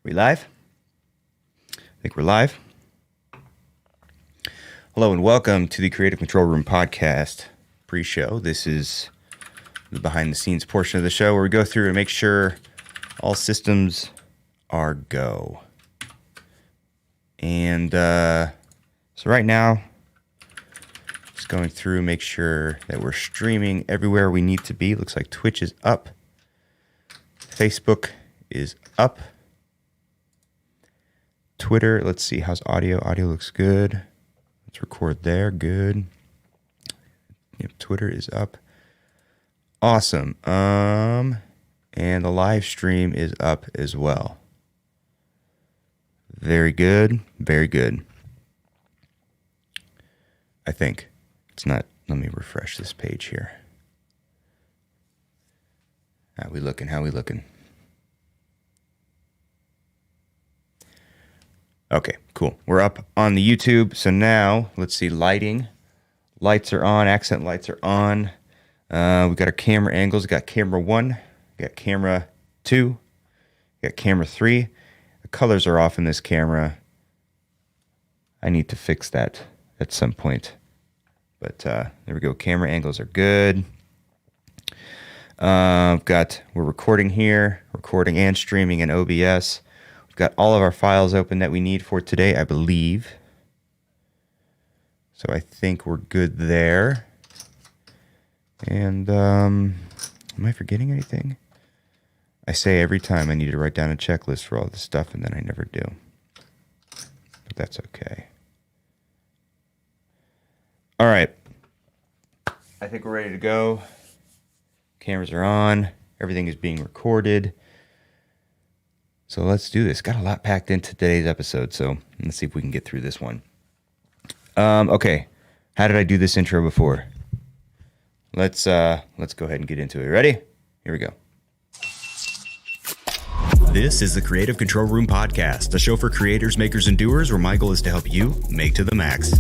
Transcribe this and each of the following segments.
We live? I think we're live. Hello and welcome to the Creative Control Room podcast pre-show. This is the behind-the-scenes portion of the show where we go through and make sure all systems are go. And so right now, just going through, make sure that we're streaming everywhere we need to be. Looks like Twitch is up. Facebook is up. Twitter, let's see, how's audio? Audio looks good. Let's record there, good. Yep, Twitter is up. Awesome. And the live stream is up as well. Very good, very good. I think. It's not, let me refresh this page here. How we looking? Okay, cool. We're up on the YouTube. So now, let's see, lighting. Lights are on, accent lights are on. We've got our camera angles. We've got camera 1, we got camera 2, we got camera 3. The colors are off in this camera. I need to fix that at some point. But there we go. Camera angles are good. We're recording here, recording and streaming in OBS. We've got all of our files open that we need for today, I believe. So I think we're good there. And am I forgetting anything? I say every time I need to write down a checklist for all this stuff, and then I never do. But that's okay. All right. I think we're ready to go. Cameras are on. Everything is being recorded. So let's do this. Got a lot packed into today's episode, so let's see if we can get through this one. Okay. How did I do this intro before? Let's go ahead and get into it. Ready? Here we go. This is the Creative Control Room podcast, a show for creators, makers, and doers where my goal is to help you make to the max.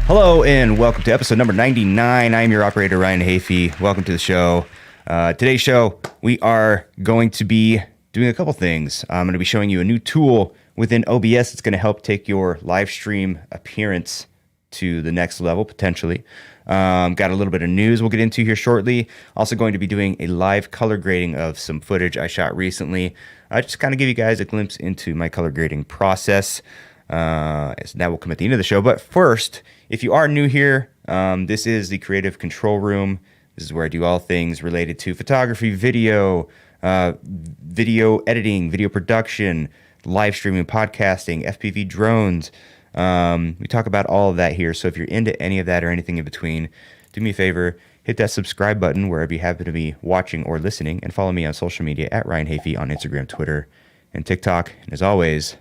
Hello and welcome to episode number 99. I am your operator, Ryan Hafey. Welcome to the show. Today's show, we are going to be doing a couple things. I'm going to be showing you a new tool within OBS that's going to help take your live stream appearance to the next level, potentially. Got a little bit of news we'll get into here shortly. Also going to be doing a live color grading of some footage I shot recently. I just kind of give you guys a glimpse into my color grading process. So that will come at the end of the show. But first, if you are new here, this is the Creative Control Room. This is where I do all things related to photography, video, video editing, video production, live streaming, podcasting, FPV drones. We talk about all of that here. So if you're into any of that or anything in between, do me a favor, hit that subscribe button wherever you happen to be watching or listening, and follow me on social media at Ryan Hafey on Instagram, Twitter, and TikTok. And as always,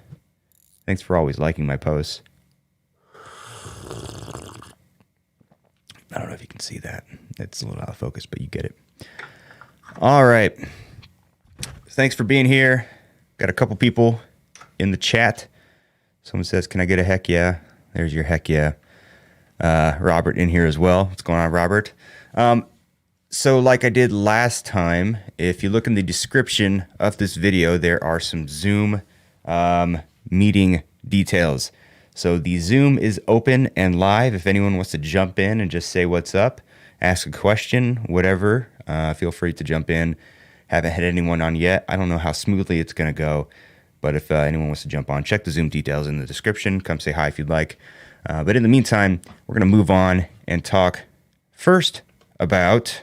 thanks for always liking my posts. I don't know if you can see that. It's a little out of focus, but you get it. All right. Thanks for being here. Got a couple people in the chat. Someone says, can I get a heck yeah? There's your heck yeah. Robert in here as well. What's going on, Robert? So like I did last time, if you look in the description of this video, there are some Zoom meeting details. So the Zoom is open and live. If anyone wants to jump in and just say what's up, ask a question, whatever, feel free to jump in. Haven't had anyone on yet. I don't know how smoothly it's going to go. But if anyone wants to jump on, check the Zoom details in the description. Come say hi if you'd like. But in the meantime, we're going to move on and talk first about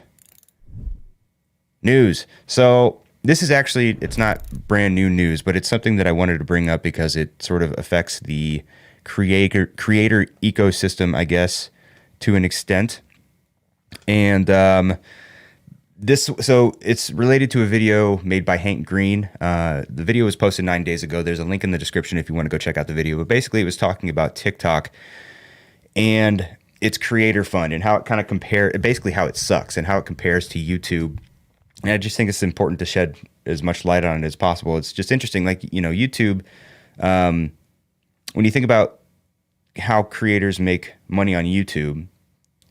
news. So this is actually, it's not brand new news, but it's something that I wanted to bring up because it sort of affects the creator ecosystem, I guess, to an extent. And so it's related to a video made by Hank Green. The video was posted 9 days ago. There's a link in the description if you want to go check out the video. But basically, it was talking about TikTok and its creator fund and how it kind of basically how it sucks and how it compares to YouTube. And I just think it's important to shed as much light on it as possible. It's just interesting, like, YouTube, when you think about how creators make money on YouTube,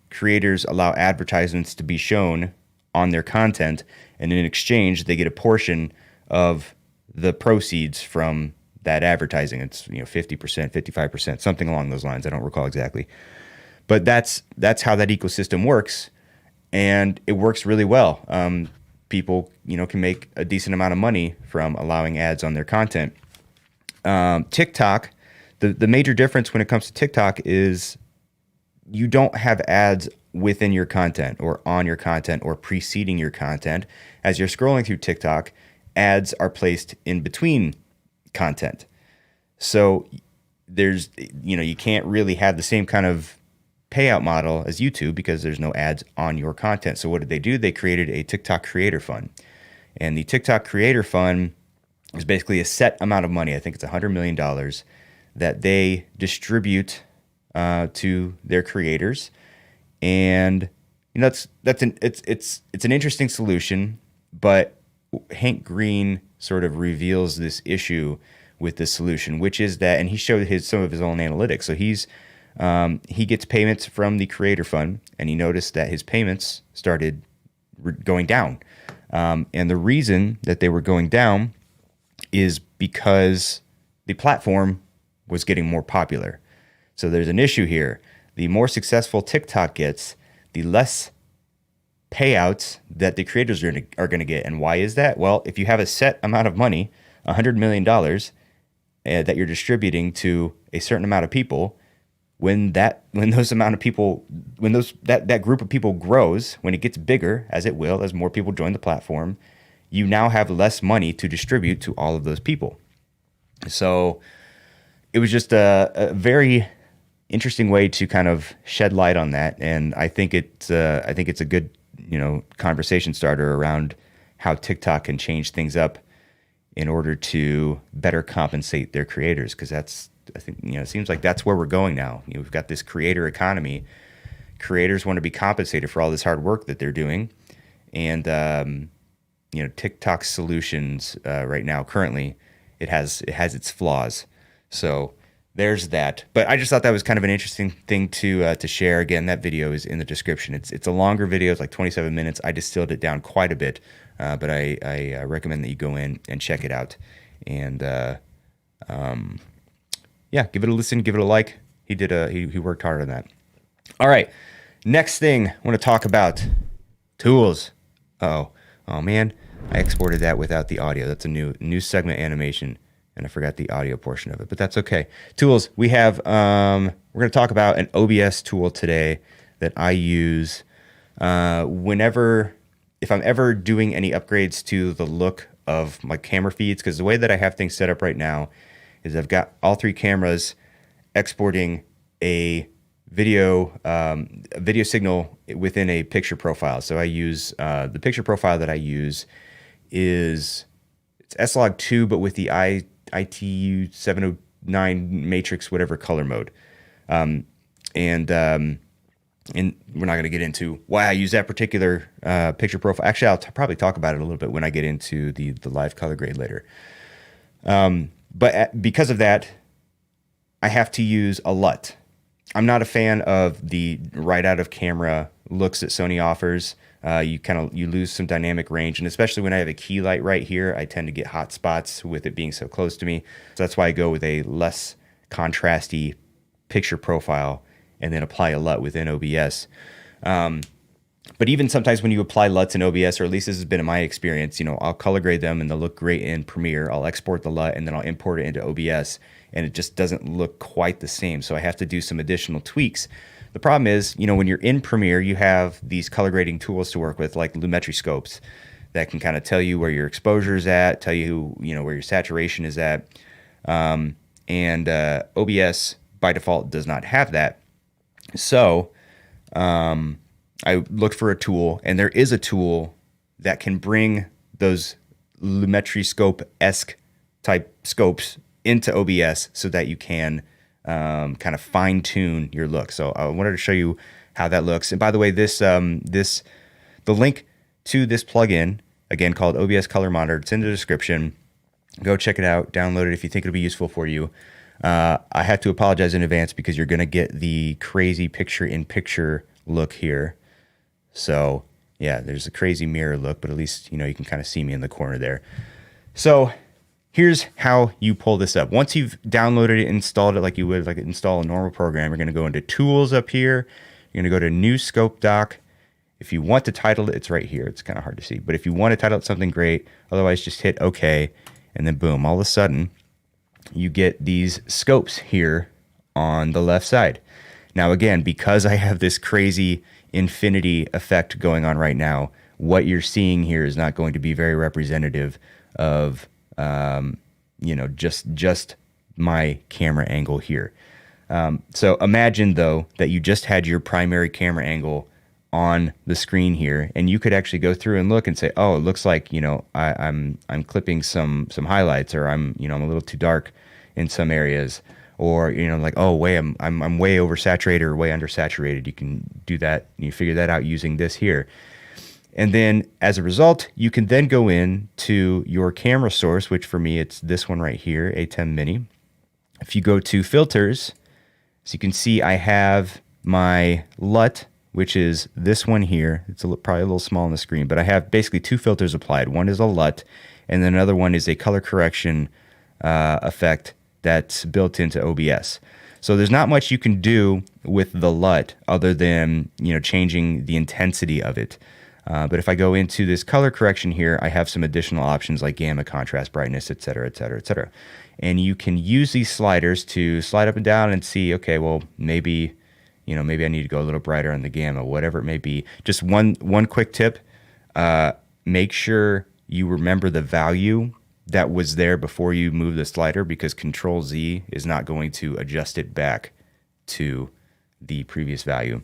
creators allow advertisements to be shown on their content, and in exchange, they get a portion of the proceeds from that advertising. It's 50%, 55%, something along those lines. I don't recall exactly, but that's how that ecosystem works, and it works really well. People can make a decent amount of money from allowing ads on their content. TikTok, the major difference when it comes to TikTok is you don't have ads within your content or on your content or preceding your content. As you're scrolling through TikTok, ads are placed in between content. So there's, you can't really have the same kind of payout model as YouTube because there's no ads on your content. So what did they do? They created a TikTok Creator Fund. And the TikTok Creator Fund is basically a set amount of money. I think it's $100 million that they distribute to their creators. And it's an interesting solution, but Hank Green sort of reveals this issue with this solution, which is that, and he showed some of his own analytics. So he gets payments from the Creator Fund, and he noticed that his payments started going down. And the reason that they were going down is because the platform was getting more popular. So there's an issue here. The more successful TikTok gets, the less payouts that the creators are going to get. And why is that? Well, if you have a set amount of money, $100 million that you're distributing to a certain amount of people, when that group of people grows, when it gets bigger, as it will, as more people join the platform, you now have less money to distribute to all of those people. So it was just a very interesting way to kind of shed light on that, and I think it's a good conversation starter around how TikTok can change things up in order to better compensate their creators, because it seems like that's where we're going now. We've got this creator economy. Creators want to be compensated for all this hard work that they're doing, and TikTok's solutions right now, currently, it has its flaws. So there's that. But I just thought that was kind of an interesting thing to share. Again, that video is in the description. It's a longer video. It's like 27 minutes. I distilled it down quite a bit, but I recommend that you go in and check it out. And give it a listen, give it a like. He worked hard on that. All right, next thing I want to talk about, tools. Oh man, I exported that without the audio. That's a new segment animation, and I forgot the audio portion of it, but that's okay. Tools, we have, we're going to talk about an OBS tool today that I use if I'm ever doing any upgrades to the look of my camera feeds, because the way that I have things set up right now is I've got all three cameras exporting a video signal within a picture profile. So I use, the picture profile that I use it's S-Log 2, but with the ITU 709 matrix, whatever color mode. And we're not going to get into why I use that particular picture profile. Actually, I'll probably talk about it a little bit when I get into the live color grade later. But because of that, I have to use a LUT. I'm not a fan of the right out of camera looks that Sony offers. You lose some dynamic range, and especially when I have a key light right here, I tend to get hot spots with it being so close to me. So that's why I go with a less contrasty picture profile and then apply a LUT within OBS. But even sometimes when you apply LUTs in OBS, or at least this has been in my experience, I'll color grade them and they'll look great in Premiere. I'll export the LUT and then I'll import it into OBS, and it just doesn't look quite the same. So I have to do some additional tweaks. The problem is, when you're in Premiere, you have these color grading tools to work with, like lumetri scopes, that can kind of tell you where your exposure is at, tell you, where your saturation is at. And OBS by default does not have that. So I looked for a tool, and there is a tool that can bring those lumetri scope-esque type scopes into OBS so that you can kind of fine tune your look. So I wanted to show you how that looks. And by the way, the link to this plugin, again, called OBS Color Monitor, it's in the description. Go check it out, download it if you think it'll be useful for you. I have to apologize in advance because you're going to get the crazy picture-in-picture look here. So yeah, there's a crazy mirror look, but at least, you can kind of see me in the corner there. So here's how you pull this up. Once you've downloaded it, installed it like you would like install a normal program, you're going to go into Tools up here. You're going to go to New Scope Doc. If you want to title it, it's right here. It's kind of hard to see. But if you want to title it something great, otherwise just hit OK. And then boom, all of a sudden, you get these scopes here on the left side. Now, again, because I have this crazy infinity effect going on right now, what you're seeing here is not going to be very representative of, just my camera angle here. So imagine, though, that you just had your primary camera angle on the screen here, and you could actually go through and look and say, oh, it looks like, I'm clipping some highlights, or I'm a little too dark in some areas, or, like, oh, I'm way oversaturated or way undersaturated. You can do that. You figure that out using this here. And then as a result, you can then go in to your camera source, which for me, it's this one right here, A10 Mini. If you go to filters, so you can see I have my LUT, which is this one here. It's probably a little small on the screen, but I have basically two filters applied. One is a LUT, and then another one is a color correction effect that's built into OBS. So there's not much you can do with the LUT other than changing the intensity of it. But if I go into this color correction here, I have some additional options like gamma, contrast, brightness, et cetera, et cetera, et cetera. And you can use these sliders to slide up and down and see, okay, well, maybe I need to go a little brighter on the gamma, whatever it may be. Just one quick tip, make sure you remember the value that was there before you move the slider, because Control Z is not going to adjust it back to the previous value.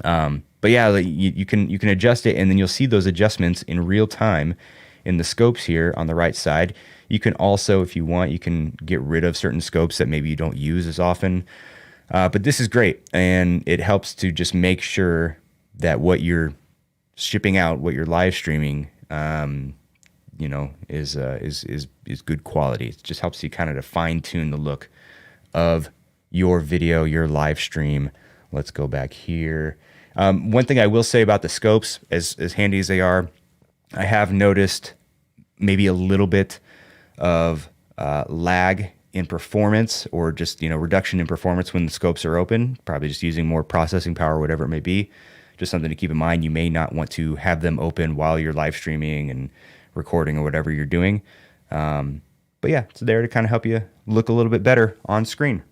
But yeah, you can adjust it, and then you'll see those adjustments in real time in the scopes here on the right side. You can also, if you want, you can get rid of certain scopes that maybe you don't use as often. But this is great, and it helps to just make sure that what you're shipping out, what you're live streaming, is good quality. It just helps you kind of to fine tune the look of your video, your live stream. Let's go back here. One thing I will say about the scopes, as handy as they are, I have noticed maybe a little bit of lag in performance, or just reduction in performance when the scopes are open, probably just using more processing power, whatever it may be. Just something to keep in mind. You may not want to have them open while you're live streaming and recording or whatever you're doing. But yeah, it's there to kind of help you look a little bit better on screen.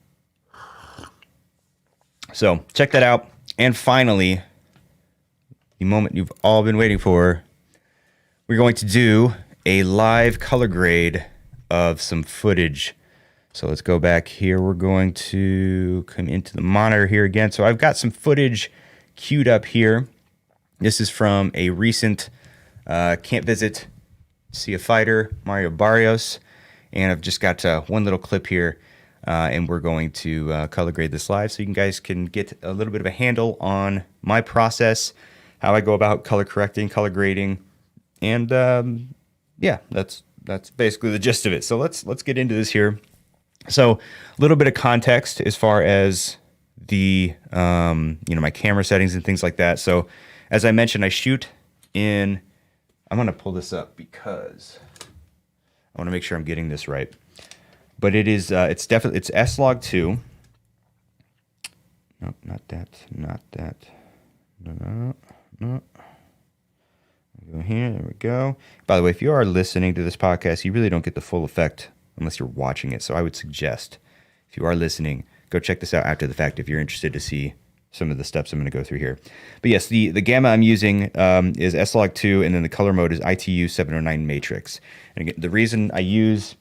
So check that out. And finally, the moment you've all been waiting for, we're going to do a live color grade of some footage. So let's go back here. We're going to come into the monitor here again. So I've got some footage queued up here. This is from a recent Can't Visit, See a Fighter, Mario Barrios. And I've just got one little clip here. And we're going to color grade this live so you guys can get a little bit of a handle on my process, how I go about color correcting, color grading. And yeah, that's basically the gist of it. So let's get into this here. So a little bit of context as far as the my camera settings and things like that. So as I mentioned, I shoot in. I'm going to pull this up because I want to make sure I'm getting this right. But it is it's S-Log2. Nope, not that. No. Go here. There we go. By the way, if you are listening to this podcast, you really don't get the full effect unless you're watching it. So I would suggest, if you are listening, go check this out after the fact if you're interested to see some of the steps I'm going to go through here. But yes, the gamma I'm using is S-Log2, and then the color mode is ITU 709 Matrix. And again, the reason I use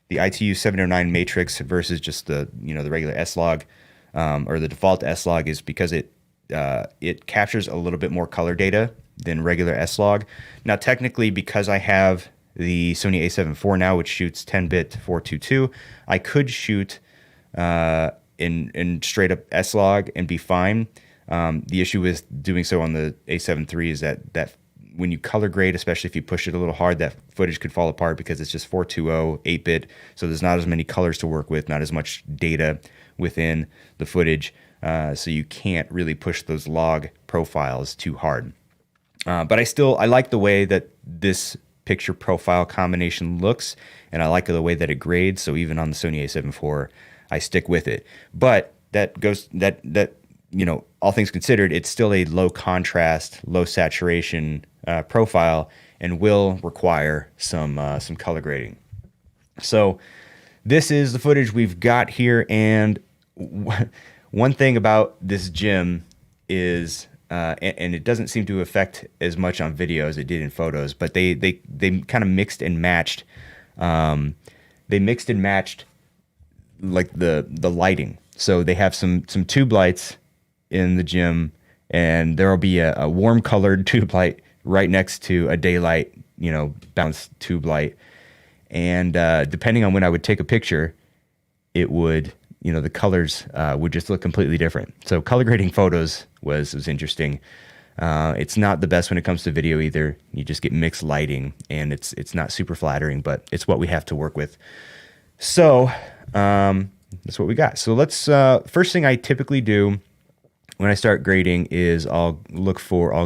the ITU 709 Matrix versus just the the regular S-Log or the default S-Log is because it captures a little bit more color data than regular S-Log. Now, technically, because I have the Sony a7 IV now, which shoots 10-bit 422, I could shoot in straight up S-Log and be fine. The issue with doing so on the a7 III is that when you color grade, especially if you push it a little hard, that footage could fall apart because it's just 420, 8-bit, so there's not as many colors to work with, not as much data within the footage, so you can't really push those log profiles too hard. But I like the way that this picture profile combination looks, and I like the way that it grades. So even on the Sony a7 IV, I stick with it. But all things considered, it's still a low contrast, low saturation profile, and will require some color grading. So this is the footage we've got here, and one thing about this gym is, and it doesn't seem to affect as much on video as it did in photos, but they kind of mixed and matched. They mixed and matched like the lighting. So they have some tube lights in the gym, and there will be a warm colored tube light right next to a daylight, balanced tube light. And depending on when I would take a picture, it would, the colors would just look completely different. So color grading photos was interesting. It's not the best when it comes to video either. You just get mixed lighting, and it's not super flattering, but it's what we have to work with. So that's what we got. So let's first thing I typically do when I start grading is I'll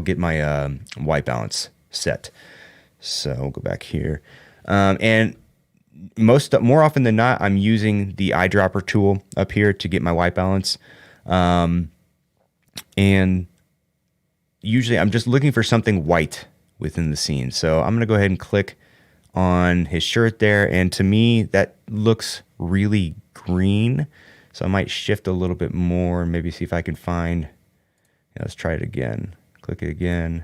get my white balance set. So we'll go back here. And more often than not, I'm using the eyedropper tool up here to get my white balance. And usually I'm just looking for something white within the scene. So I'm going to go ahead and click on his shirt there. And to me, that looks really green. So I might shift a little bit more, maybe see if I can find, let's try it again. Click it again.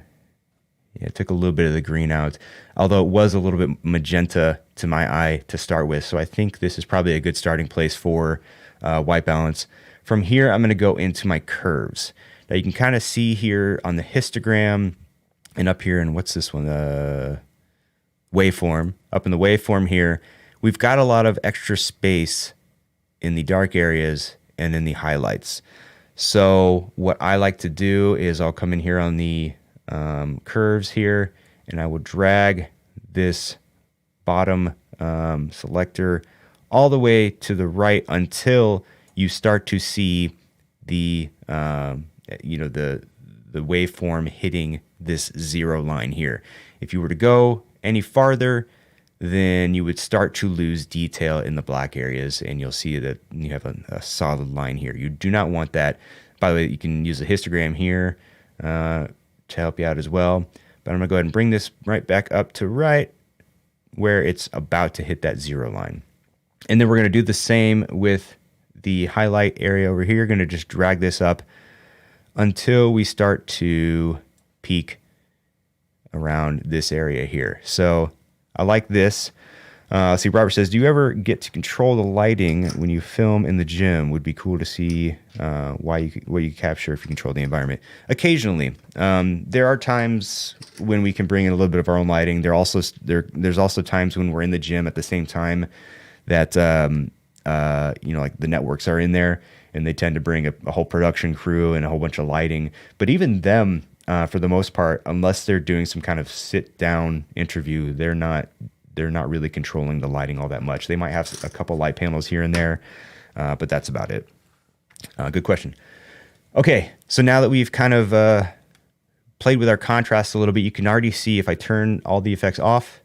Yeah, it took a little bit of the green out, although it was a little bit magenta to my eye to start with. So I think this is probably a good starting place for white balance. From here, I'm going to go into my curves. Now you can kind of see here on the histogram and up here, and what's this one? The waveform. Up in the waveform here, we've got a lot of extra space in the dark areas and in the highlights. So what I like to do is I'll come in here on the curves here, and I will drag this bottom selector all the way to the right until you start to see the waveform hitting this 0 line here. If you were to go any farther, then you would start to lose detail in the black areas, and you'll see that you have a solid line here. You do not want that. By the way, you can use a histogram here to help you out as well. But I'm going to go ahead and bring this right back up to right where it's about to hit that 0 line. And then we're going to do the same with the highlight area over here. Going to just drag this up until we start to peak around this area here. So I like this. See, Robert says, do you ever get to control the lighting when you film in the gym? Would be cool to see what you capture if you control the environment. Occasionally. There are times when we can bring in a little bit of our own lighting. There's also times when we're in the gym at the same time that, like the networks are in there, and they tend to bring a whole production crew and a whole bunch of lighting. But even them, for the most part, unless they're doing some kind of sit-down interview, they're not really controlling the lighting all that much. They might have a couple light panels here and there, but that's about it. Good question. Okay, so now that we've kind of played with our contrast a little bit, you can already see if I turn all the effects off,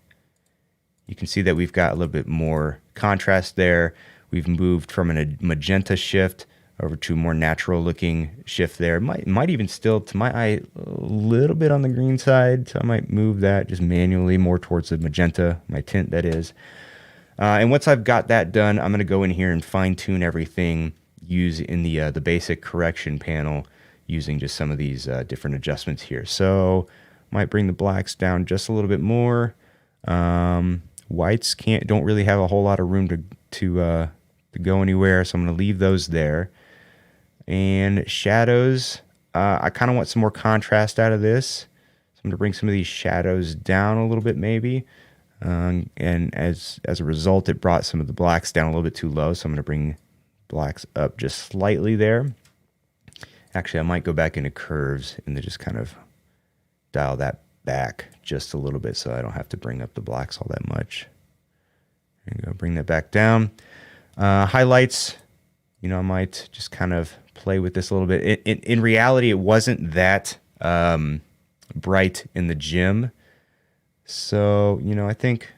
you can see that we've got a little bit more contrast there. We've moved from a magenta shift over to a more natural looking shift there. Might even still, to my eye, a little bit on the green side. So I might move that just manually more towards the magenta, my tint that is. And once I've got that done, I'm going to go in here and fine tune everything using the basic correction panel using just some of these different adjustments here. So might bring the blacks down just a little bit more. Whites don't really have a whole lot of room to go anywhere, so I'm going to leave those there. And shadows, I kind of want some more contrast out of this. So I'm going to bring some of these shadows down a little bit maybe. And as a result, it brought some of the blacks down a little bit too low, so I'm going to bring blacks up just slightly there. Actually, I might go back into curves and then just kind of dial that back just a little bit so I don't have to bring up the blacks all that much. There you go, bring that back down. Highlights, I might just kind of play with this a little bit. In reality, it wasn't that bright in the gym, So, I think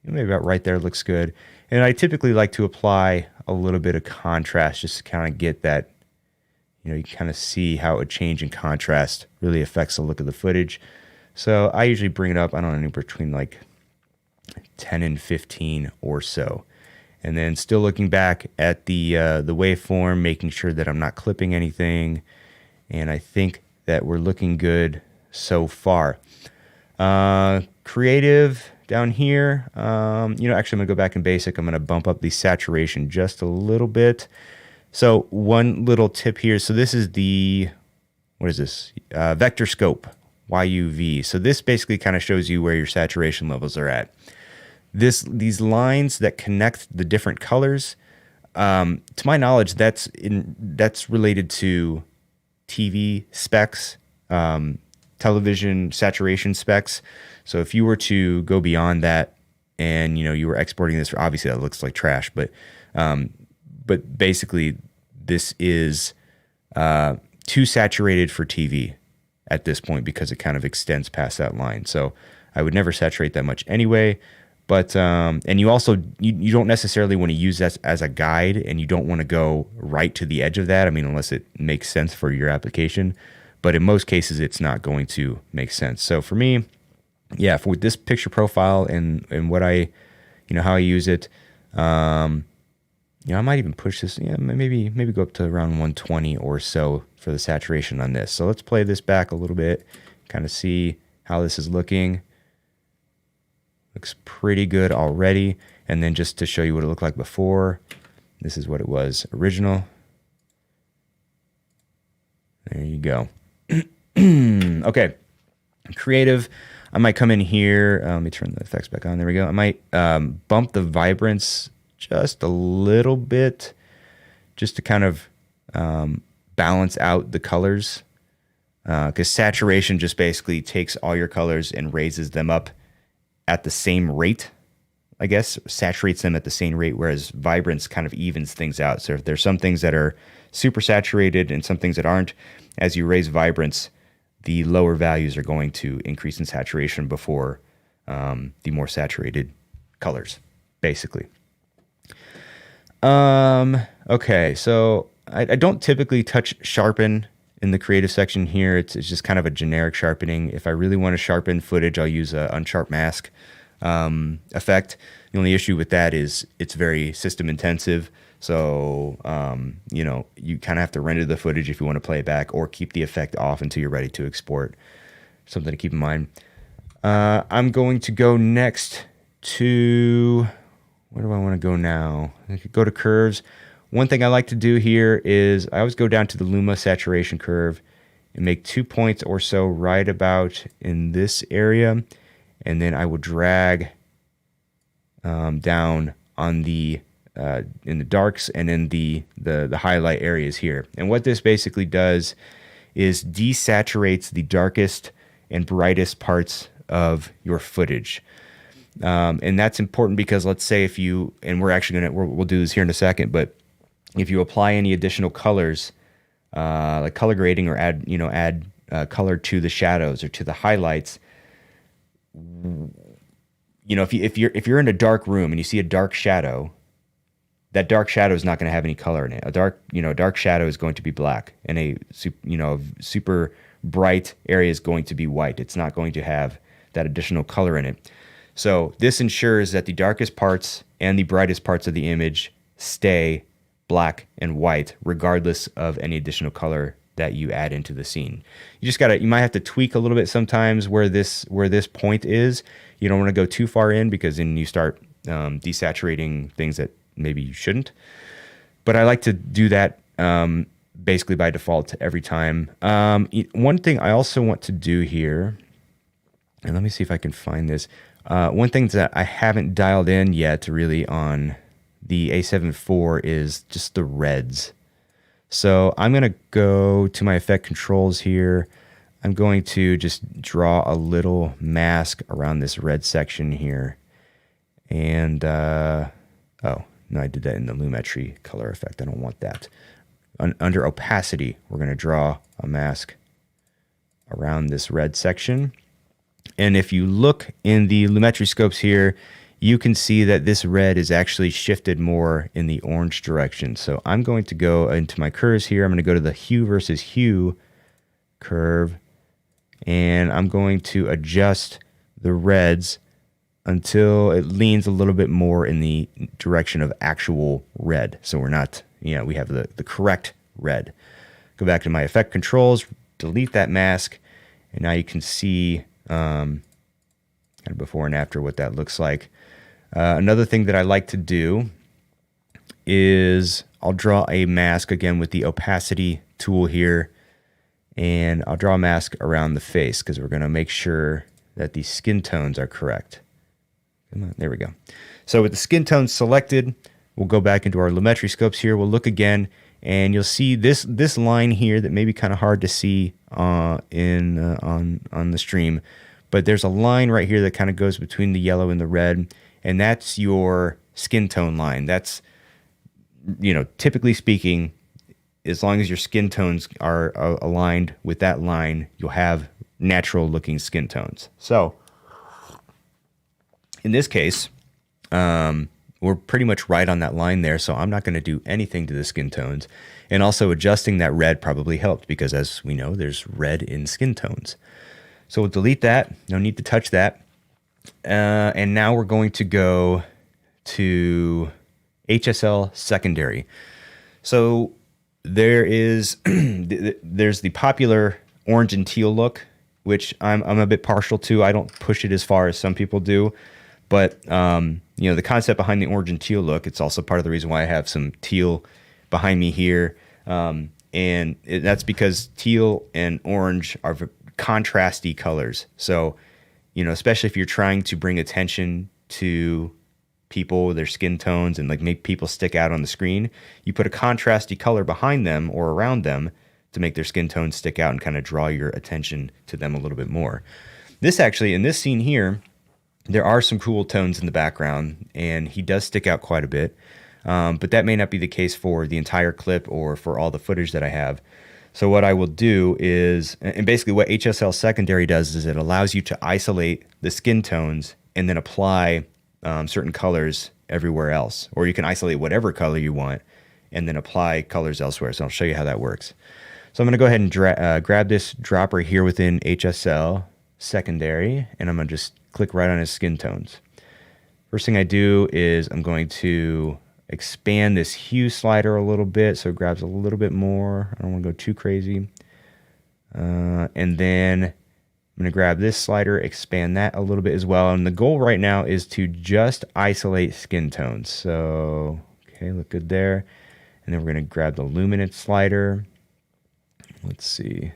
maybe about right there looks good. And I typically like to apply a little bit of contrast just to kind of get that, you kind of see how a change in contrast really affects the look of the footage. So I usually bring it up, I don't know, between like 10 and 15 or so. And then still looking back at the waveform, making sure that I'm not clipping anything. And I think that we're looking good so far. Creative down here, actually I'm gonna go back in basic. I'm gonna bump up the saturation just a little bit. So one little tip here. So this is what is this? Vector scope, YUV. So this basically kind of shows you where your saturation levels are at. These lines that connect the different colors, to my knowledge, that's related to TV specs, television saturation specs. So if you were to go beyond that and you were exporting this, obviously that looks like trash, but basically this is too saturated for TV at this point because it kind of extends past that line. So I would never saturate that much anyway. But and you also you don't necessarily want to use that as a guide, and you don't want to go right to the edge of that. I mean, unless it makes sense for your application. But in most cases, it's not going to make sense. So for me, yeah, for this picture profile and what I, how I use it, I might even push this. Yeah, maybe go up to around 120 or so for the saturation on this. So let's play this back a little bit, kind of see how this is looking. Looks pretty good already. And then just to show you what it looked like before, this is what it was original. There you go. Okay. Creative. I might come in here. Let me turn the effects back on. There we go. I might bump the vibrance just a little bit just to kind of balance out the colors. Because saturation just basically takes all your colors and raises them up at the same rate, I guess, saturates them at the same rate, whereas vibrance kind of evens things out. So if there's some things that are super saturated and some things that aren't, as you raise vibrance, the lower values are going to increase in saturation before the more saturated colors, basically. Okay, so I don't typically touch sharpen in the creative section here. It's just kind of a generic sharpening. If I really want to sharpen footage, I'll use a unsharp mask effect. The only issue with that is it's very system intensive. So, you kind of have to render the footage if you want to play it back, or keep the effect off until you're ready to export. Something to keep in mind. I'm going to go next to, where do I want to go now? I could go to curves. One thing I like to do here is I always go down to the Luma saturation curve and make 2 points or so right about in this area. And then I will drag down on the in the darks and in the highlight areas here. And what this basically does is desaturates the darkest and brightest parts of your footage. And that's important because let's say if you, and we're actually we'll do this here in a second, but if you apply any additional colors, like color grading, or add color to the shadows or to the highlights, if you're in a dark room and you see a dark shadow, that dark shadow is not going to have any color in it. A dark shadow is going to be black, and a super bright area is going to be white. It's not going to have that additional color in it. So this ensures that the darkest parts and the brightest parts of the image stay black and white, regardless of any additional color that you add into the scene. You might have to tweak a little bit sometimes where this point is. You don't want to go too far in, because then you start desaturating things that maybe you shouldn't. But I like to do that basically by default every time. One thing I also want to do here, and let me see if I can find this. One thing that I haven't dialed in yet really on the A7 IV is just the reds. So I'm going to go to my effect controls here. I'm going to just draw a little mask around this red section here. And, oh, no, I did that in the Lumetri color effect. I don't want that. Under opacity, we're going to draw a mask around this red section. And if you look in the lumetri scopes here, you can see that this red is actually shifted more in the orange direction. So I'm going to go into my curves here. I'm going to go to the hue versus hue curve, and I'm going to adjust the reds until it leans a little bit more in the direction of actual red. So we're not, we have the correct red. Go back to my effect controls, delete that mask, and now you can see kind of before and after what that looks like. Another thing that I like to do is I'll draw a mask again with the opacity tool here, and I'll draw a mask around the face because we're going to make sure that the skin tones are correct. Come on, there we go. So with the skin tones selected, we'll go back into our lumetri scopes here. We'll look again, and you'll see this line here that may be kind of hard to see on the stream, but there's a line right here that kind of goes between the yellow and the red, and that's your skin tone line. That's, typically speaking, as long as your skin tones are aligned with that line, you'll have natural looking skin tones. So in this case, we're pretty much right on that line there, so I'm not going to do anything to the skin tones. And also adjusting that red probably helped because, as we know, there's red in skin tones. So we'll delete that. No need to touch that. And now we're going to go to HSL secondary. So there's the popular orange and teal look, which I'm a bit partial to. I don't push it as far as some people do. But, the concept behind the orange and teal look, it's also part of the reason why I have some teal behind me here. That's because teal and orange are contrasty colors. So, especially if you're trying to bring attention to people, their skin tones, and like make people stick out on the screen, you put a contrasty color behind them or around them to make their skin tones stick out and kind of draw your attention to them a little bit more. This actually, in this scene here, there are some cool tones in the background, and he does stick out quite a bit. But that may not be the case for the entire clip or for all the footage that I have. So what I will do is, and basically what HSL secondary does is it allows you to isolate the skin tones and then apply certain colors everywhere else. Or you can isolate whatever color you want and then apply colors elsewhere. So I'll show you how that works. So I'm going to go ahead and grab this dropper here within HSL secondary, and I'm going to just click right on his skin tones. First thing I do is I'm going to expand this hue slider a little bit so it grabs a little bit more. I don't want to go too crazy. And then I'm going to grab this slider, expand that a little bit as well. And the goal right now is to just isolate skin tones. So, okay, look good there. And then we're going to grab the luminance slider. Let's see.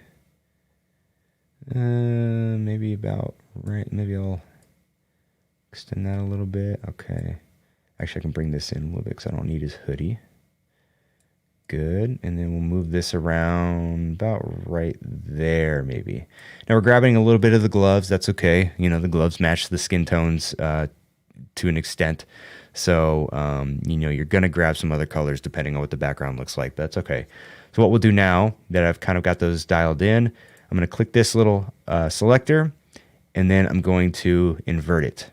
Maybe about right. Maybe I'll extend that a little bit. Okay. Actually, I can bring this in a little bit because I don't need his hoodie. Good. And then we'll move this around about right there, maybe. Now we're grabbing a little bit of the gloves. That's okay. The gloves match the skin tones to an extent. So, you're going to grab some other colors depending on what the background looks like. But that's okay. So what we'll do now that I've kind of got those dialed in, I'm going to click this little selector, and then I'm going to invert it.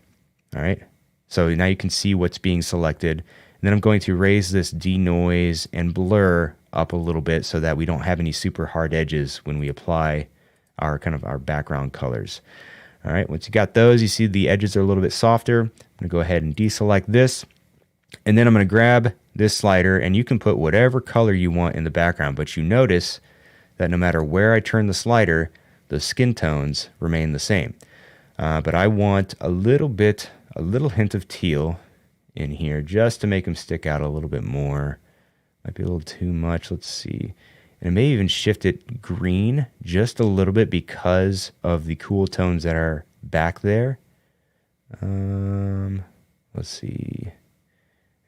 All right. So now you can see what's being selected. And then I'm going to raise this denoise and blur up a little bit so that we don't have any super hard edges when we apply our background colors. All right. Once you got those, you see the edges are a little bit softer. I'm going to go ahead and deselect this. And then I'm going to grab this slider, and you can put whatever color you want in the background, but you notice that no matter where I turn the slider, the skin tones remain the same. But I want a little hint of teal in here just to make them stick out a little bit more. Might be a little too much. Let's see. And I may even shift it green just a little bit because of the cool tones that are back there. Let's see.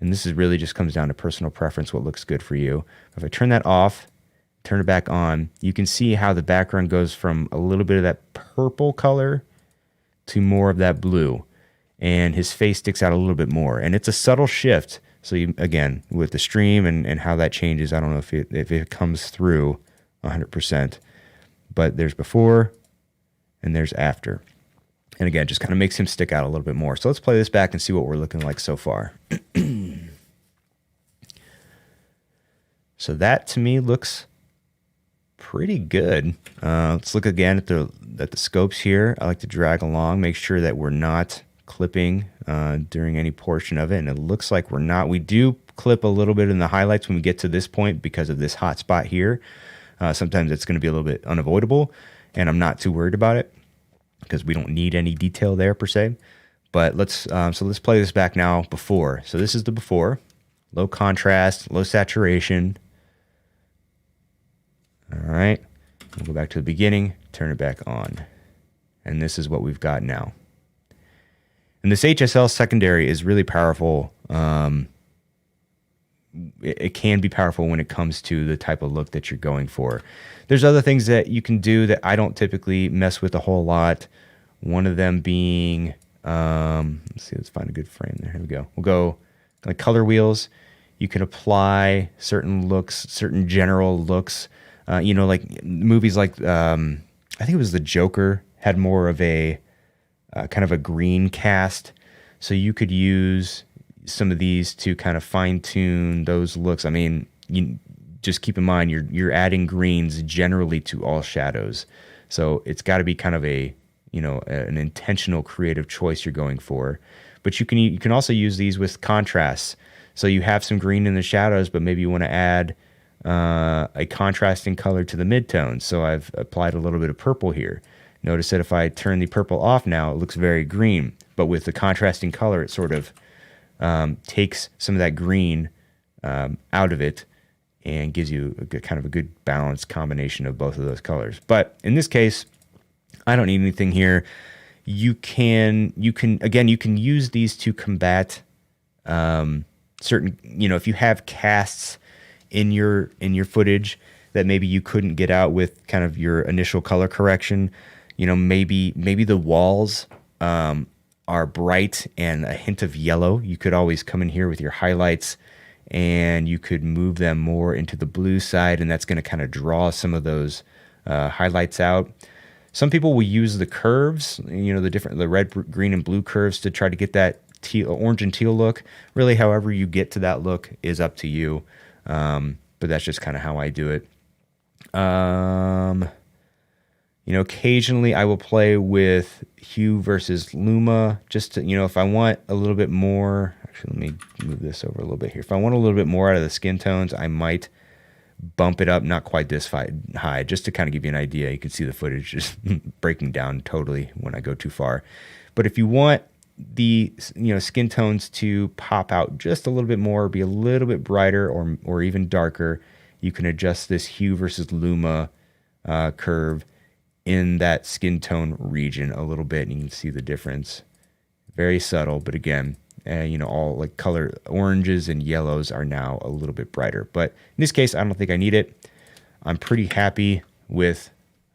And this is really just comes down to personal preference, what looks good for you. If I turn that off, turn it back on, you can see how the background goes from a little bit of that purple color to more of that blue. And his face sticks out a little bit more. And it's a subtle shift. So you, again, with the stream and how that changes, I don't know if it comes through 100%. But there's before and there's after. And again, just kind of makes him stick out a little bit more. So let's play this back and see what we're looking like so far. So that to me looks pretty good. Let's look again at the scopes here. I like to drag along, make sure that we're not clipping during any portion of it. And it looks like we're not. We do clip a little bit in the highlights when we get to this point because of this hot spot here. Sometimes it's going to be a little bit unavoidable, and I'm not too worried about it because we don't need any detail there per se. But let's play this back now before. So this is the before. Low contrast, low saturation. All right. We'll go back to the beginning, turn it back on. And this is what we've got now. And this HSL secondary is really powerful. It can be powerful when it comes to the type of look that you're going for. There's other things that you can do that I don't typically mess with a whole lot. One of them being, let's find a good frame there. Here we go. We'll go like color wheels. You can apply certain looks, certain general looks. Like movies like, I think it was The Joker had more of a kind of a green cast. So you could use some of these to kind of fine tune those looks. I mean, you just keep in mind, you're adding greens generally to all shadows. So it's got to be kind of an intentional creative choice you're going for. But you can also use these with contrasts. So you have some green in the shadows, but maybe you want to add a contrasting color to the midtones. So I've applied a little bit of purple here. Notice that if I turn the purple off now, it looks very green. But with the contrasting color, it sort of takes some of that green out of it and gives you a good balanced combination of both of those colors. But in this case, I don't need anything here. You can use these to combat certain, if you have casts in your footage that maybe you couldn't get out with kind of your initial color correction. Maybe the walls are bright and a hint of yellow. You could always come in here with your highlights and you could move them more into the blue side, and that's going to kind of draw some of those highlights out. Some people will use the curves, the red, green, and blue curves to try to get that orange and teal look. Really, however you get to that look is up to you. But that's just kind of how I do it. Occasionally I will play with hue versus luma just to, if I want a little bit more, actually, let me move this over a little bit here. If I want a little bit more out of the skin tones, I might bump it up, not quite this high, just to kind of give you an idea. You can see the footage just breaking down totally when I go too far. But if you want the skin tones to pop out just a little bit more, be a little bit brighter or even darker, you can adjust this hue versus luma curve in that skin tone region a little bit, and you can see the difference. Very subtle, but again, all like color oranges and yellows are now a little bit brighter. But in this case, I don't think I need it. I'm pretty happy with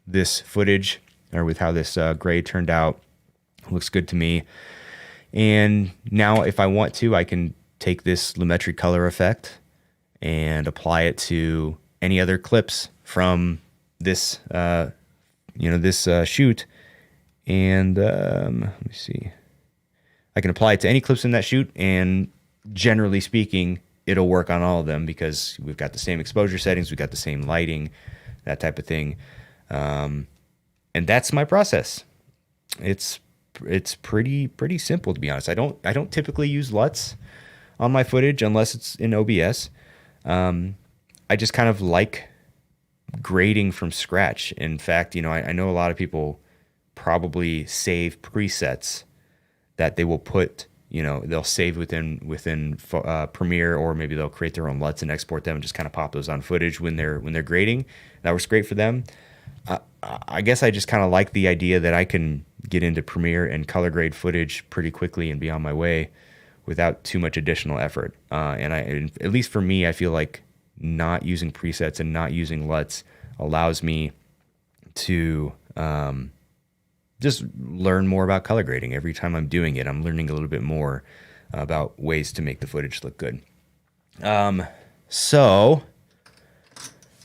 this footage, or with how this gray turned out. It looks good to me. And now if I want to, I can take this lumetri color effect and apply it to any other clips from this, shoot. And let me see. I can apply it to any clips in that shoot, and generally speaking, it'll work on all of them because we've got the same exposure settings, we've got the same lighting, that type of thing. And that's my process. It's pretty simple, to be honest. I don't typically use LUTs on my footage unless it's in OBS. I just kind of like grading from scratch. In fact, I know a lot of people probably save presets that they will put, they'll save within Premiere, or maybe they'll create their own LUTs and export them and just kind of pop those on footage when they're grading. That works great for them. I guess I just kind of like the idea that I can get into Premiere and color grade footage pretty quickly and be on my way without too much additional effort. And at least for me, I feel like not using presets and not using LUTs allows me to just learn more about color grading. Every time I'm doing it, I'm learning a little bit more about ways to make the footage look good. So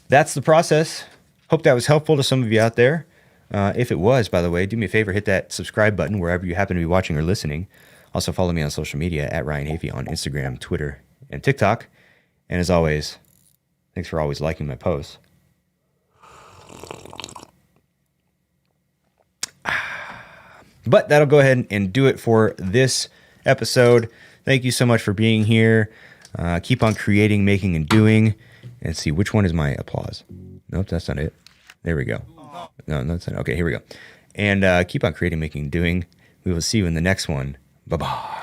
that's the process. Hope that was helpful to some of you out there. If it was, by the way, do me a favor, hit that subscribe button wherever you happen to be watching or listening. Also, follow me on social media at Ryan Hafey on Instagram, Twitter, and TikTok. And as always, thanks for always liking my posts. But that'll go ahead and do it for this episode. Thank you so much for being here. Keep on creating, making, and doing. And see, which one is my applause? Nope, that's not it. There we go. No, that's not. Okay, here we go. And keep on creating, making, and doing. We will see you in the next one. Bye-bye.